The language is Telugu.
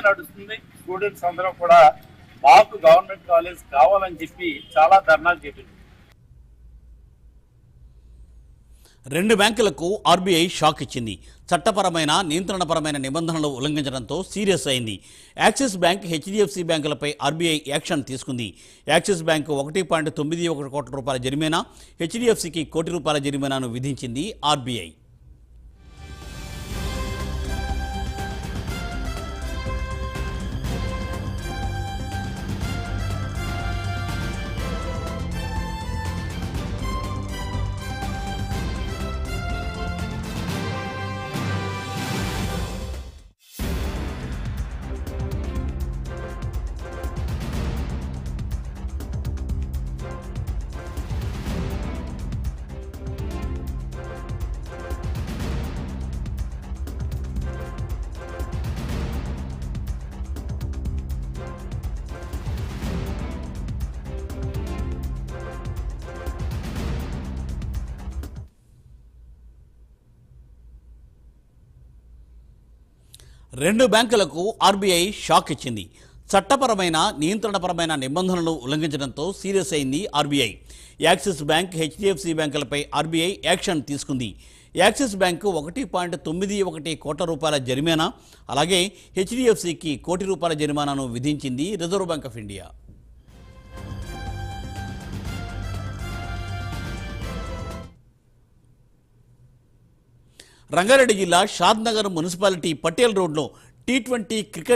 నడుస్తుంది. స్టూడెంట్స్ అందరూ కూడా మాకు గవర్నమెంట్ కాలేజ్ కావాలని చెప్పి చాలా ధర్నాలు చేపింది. 2 బ్యాంకులకు ఆర్బీఐ షాక్ ఇచ్చింది. చట్టపరమైన నియంత్రణపరమైన నిబంధనలు ఉల్లంఘించడంతో సీరియస్ అయింది. యాక్సిస్ బ్యాంక్, హెచ్డిఎఫ్సి బ్యాంకులపై ఆర్బీఐ యాక్షన్ తీసుకుంది. యాక్సిస్ బ్యాంకు 1.91 కోట్ల రూపాయల జరిమానా, హెచ్డిఎఫ్సికి ₹1 కోటి జరిమానాను విధించింది ఆర్బీఐ. రెండు బ్యాంకులకు ఆర్బీఐ షాక్ ఇచ్చింది. చట్టపరమైన నియంత్రణపరమైన నిబంధనలు ఉల్లంఘించడంతో సీరియస్ అయింది ఆర్బీఐ. యాక్సిస్ బ్యాంక్, హెచ్డిఎఫ్సి బ్యాంకులపై ఆర్బీఐ యాక్షన్ తీసుకుంది. యాక్సిస్ బ్యాంకు 1.91 కోట్ల రూపాయల జరిమానా, అలాగే హెచ్డిఎఫ్సికి ₹1 కోటి జరిమానాను విధించింది reserve bank of India. Rangareddy జిల్లా షాద్నగర్ మున్సిపాలిటీ పటేల్ రోడ్లో T20 క్రికెట్